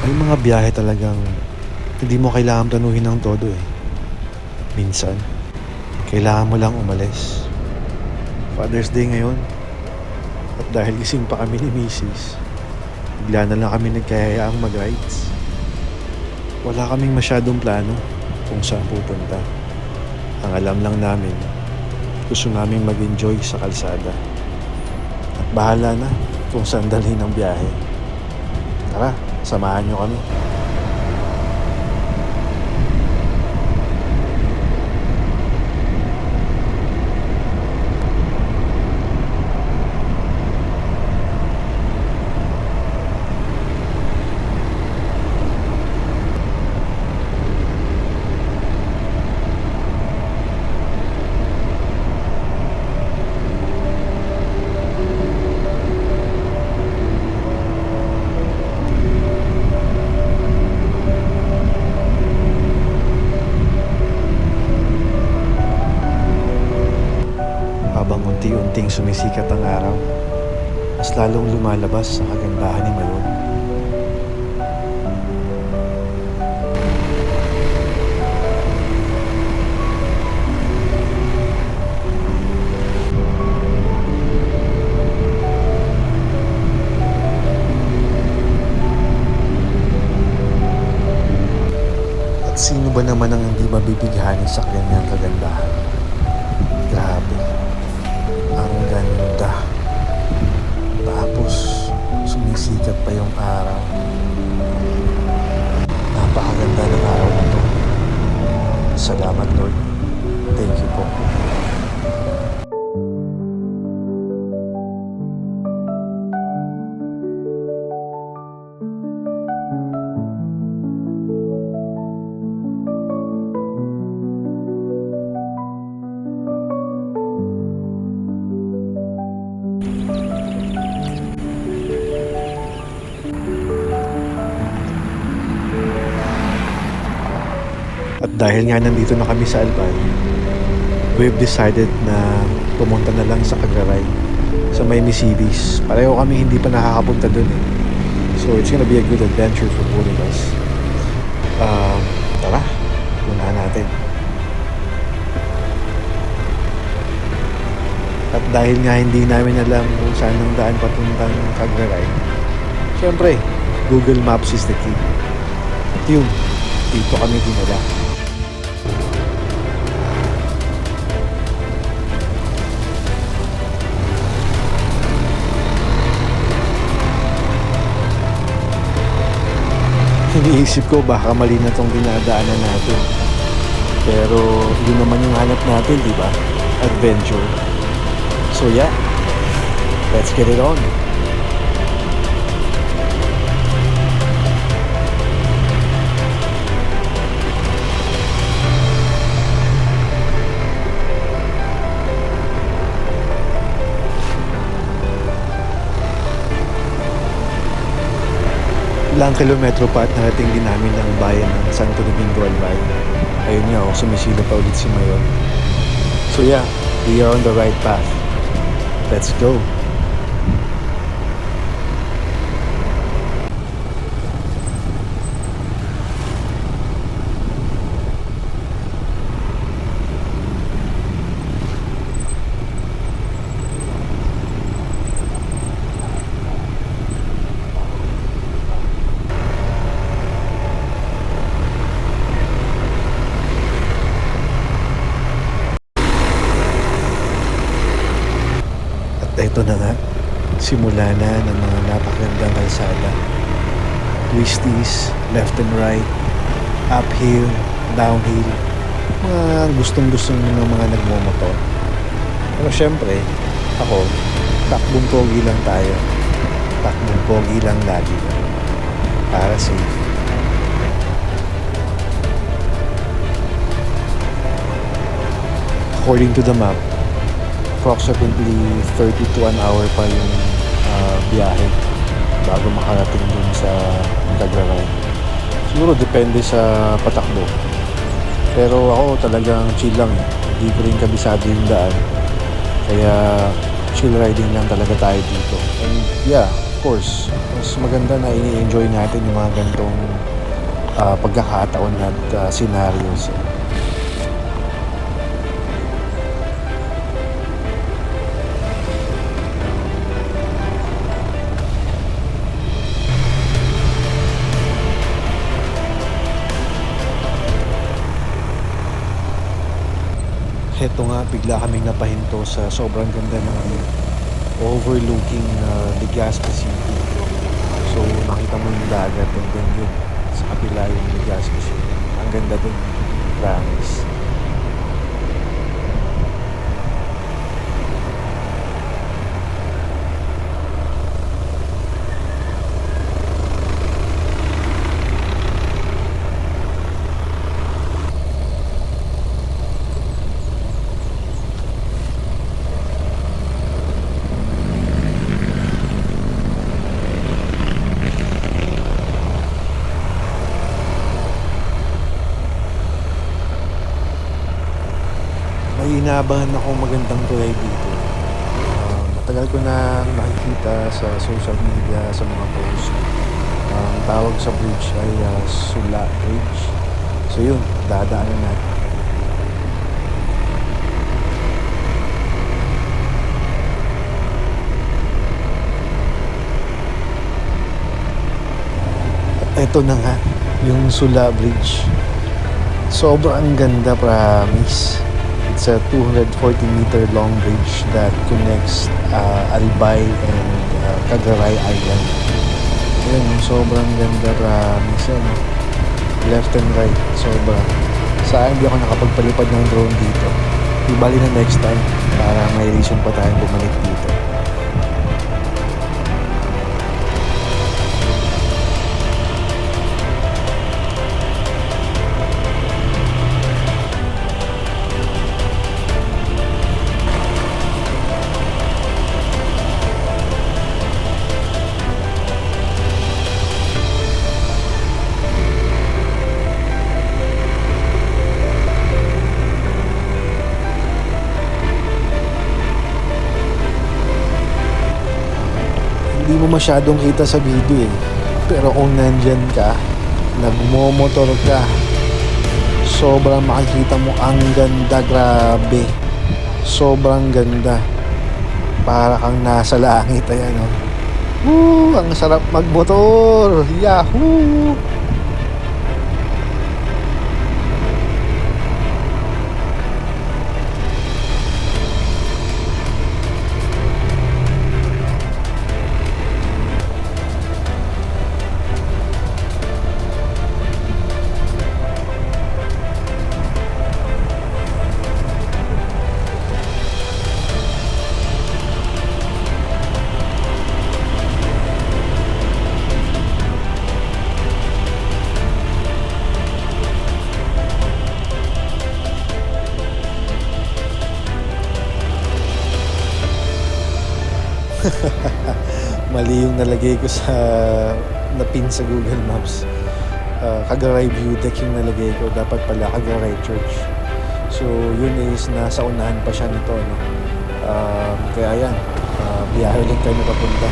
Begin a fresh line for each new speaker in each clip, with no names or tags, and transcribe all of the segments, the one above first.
May mga biyahe talagang hindi mo kailangan planuhin ng todo eh. Minsan, kailangan mo lang umalis. Father's Day ngayon. At dahil gising pa kami ni Mrs., bigla na lang kami nagkayayaang mag-rides. Wala kaming masyadong plano kung saan pupunta. Ang alam lang namin, gusto naming mag-enjoy sa kalsada. At bahala na kung saan dalhin ang biyahe. Tara, samahan nyo kami. Habang unti-unting sumisikat ang araw, mas lalong lumalabas ang kagandahan ni Mayon. At sino ba naman ang hindi mabibighanin sa kanyang kagandahan? Grabe. Ang ganda. Tapos, sumisikat pa yung araw. Napakaganda ng araw na to. Salamat, Lord. Thank you po. At dahil nga nandito na kami sa Albay, we've decided na pumunta na lang sa Agraray, sa may Misibis. Pareho kami hindi pa nakakapunta dun eh. So it's gonna be a good adventure for both of us. Tara, puntahan natin. At dahil nga hindi namin alam kung saan ang daan papuntang Agraray, syempre, Google Maps is the key. At yun, dito kami dinala. Iniisip ko baka mali na tong dinadaanan natin. Pero yun naman yung hanap natin, di ba? Adventure. So yeah, let's get it on. Ilang kilometro pa at narating din namin ang bayan ng Santo Domingo Albay. Ayun nga, sumisilo pa ulit si Mayon. So yeah, we are on the right path. Let's go! Ito na nga, simula na ng mga napakagandang kalsada. Twisties, left and right, uphill, downhill. Mga gustong-gustong ng mga nagmomotor. Pero syempre, ako, takbong pogi lang tayo. Takbong pogi lang lagi. Para safe. According to the map, approximately 30 to an hour pa yung biyahe bago makarating dun sa Agraray. Siguro depende sa patakbo. Pero ako talagang chill lang eh. Hindi ko rin kabisado yung daan. Kaya chill riding lang talaga tayo dito. And yeah, course, mas maganda na i-enjoy natin yung mga ganitong pagkakataon at scenarios. Heto nga, bigla kaming napahinto sa sobrang ganda ng overlooking Legazpi City. So nakita mo yung dagat and then yun, sa kapila yung Legazpi City. Ang ganda dun, promise. May inaabangan ako magandang tulay dito. Matagal ko na nakikita sa social media, sa mga post. Ang tawag sa bridge ay Sula Bridge. So yun, dadaanan natin. At eto na nga, yung Sula Bridge. Sobrang ganda, promise. It's a 240-meter long bridge that connects Albay and Cagaray Island. Ayan, sobrang ganda, promise. Ano? Left and right, sobrang. Saan hindi ako nakapagpalipad ng drone dito. Ibali na next time para may reason pa tayong bumalik dito. Hindi mo masyadong kita sa video eh. Pero kung nandyan ka, nagmomotor ka, sobrang makikita mo ang ganda, grabe. Sobrang ganda. Para kang nasa langit, ayan oh. Woo! Ang sarap magmotor! Yahoo! Mali yung nalagay ko sa napin sa Google Maps. Cagaray View Deck yung nalagay ko. Dapat pala Cagaray Church. So yun is nasa unahan pa siya nito, no? Kaya yan, biyahe ulit tayo na papunta.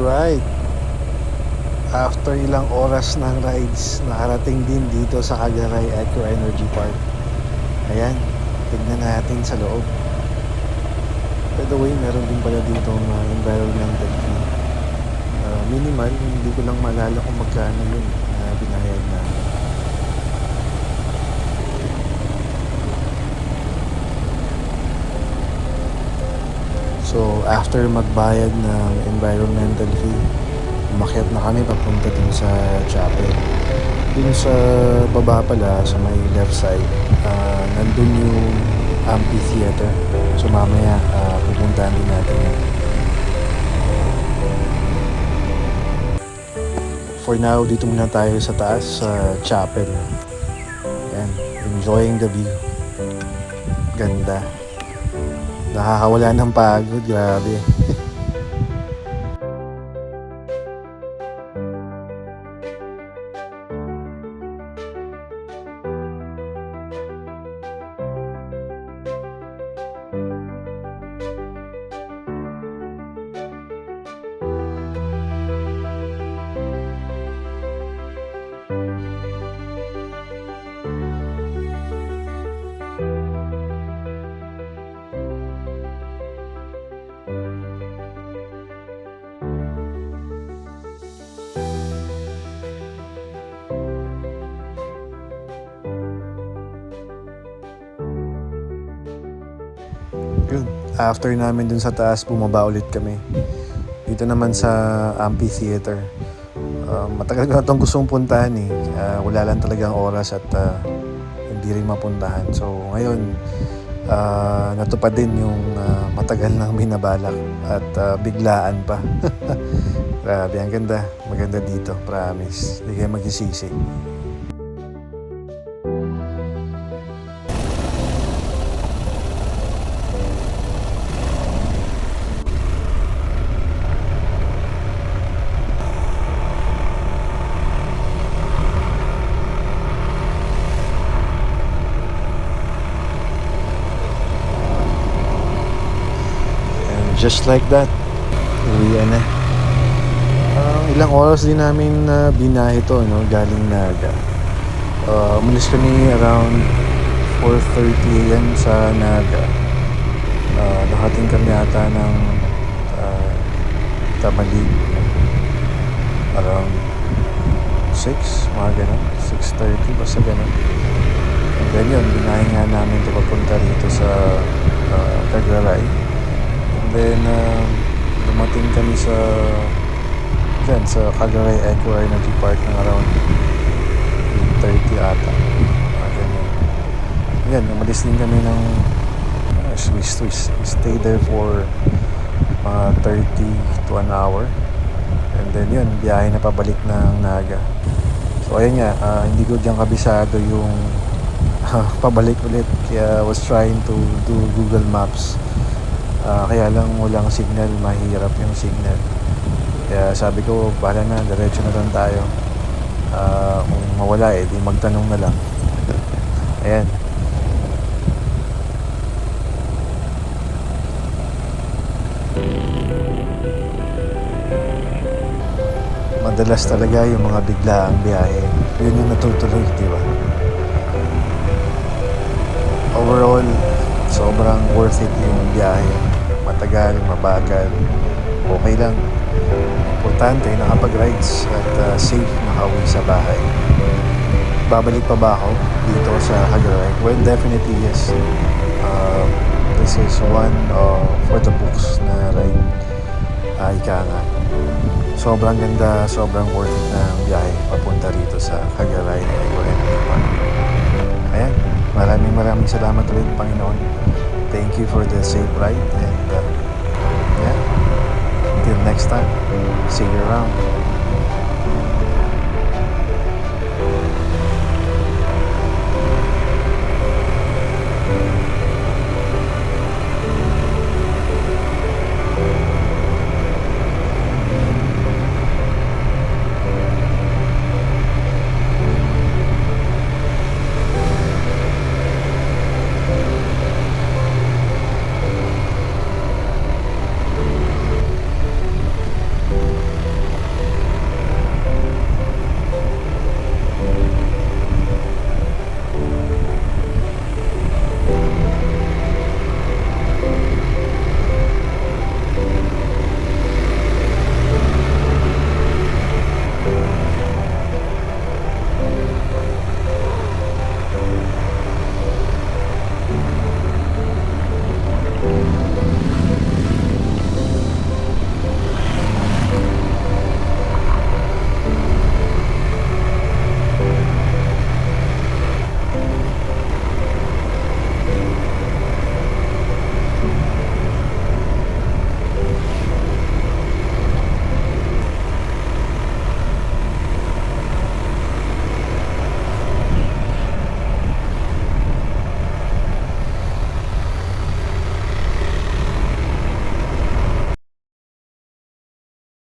Alright. After ilang oras ng rides, nakarating din dito sa Cagaray Eco Energy Park. Ayan, tignan natin sa loob. By the way, meron din pala dito environmental fee. Minimal, hindi ko lang maalala kung magkano yun na binayad na. So, after magbayad ng environmental fee, umakyat na kami papunta dun sa chapel. Dun sa baba pala, sa may left side, nandun yung amphitheater. So, mamaya, pupuntahan din natin yun. For now, dito muna tayo sa taas, sa chapel. Yan, enjoying the view. Ganda. Nakakawala ng pagod, grabe. Yun. After namin dun sa taas, bumaba ulit kami. Dito naman sa amphitheater. Matagal ko na itong gustong puntahan eh. Wala lang talagang oras at hindi rin mapuntahan. So ngayon, natupad din yung matagal nang binabalak at biglaan pa. Grabe, ang ganda. Maganda dito, promise. Hindi kayo magsisisi. Just like that, uwian na. Ilang oras din namin binahe to, no? Galing Naga. Umalis kami around 4:30 AM sa Naga. Nakating kami ata ng Tamalig. Around 6, mga ganun. 6:30, basta ganun. And then yun, binahe nga namin ito papunta rito sa Cagaray. Then, dumating kami sa Cagaray Eco Energy Park ng around 8:30 ata. Ganyan. Yan, umalis din kami ng we stay there for 30 to an hour. And then yun, biyahe na pabalik ng Naga. So ayun nga, hindi ko dyan kabisado yung pabalik ulit. Kaya I was trying to do Google Maps. Kaya lang walang signal, mahirap yung signal. Kaya sabi ko, bahala na, diretso na lang tayo. Kung mawala di magtanong na lang. Ayan. Madalas talaga yung mga biglaang biyahe. Yun yung natutuloy, di ba? Overall, sobrang worth it yung biyahe. Matagal, mabagal, okay lang. Importante, nakapag-rides at safe nakauwi sa bahay. Babalik pa ba ako dito sa Cagaray? Well, definitely yes. This is one for the books na ride. Ika nga. Sobrang ganda, sobrang worth it na ang biyahe papunta rito sa Cagaray. Ayan, maraming salamat ulit, Panginoon. Thank you for the safe ride and yeah, until next time, see you around.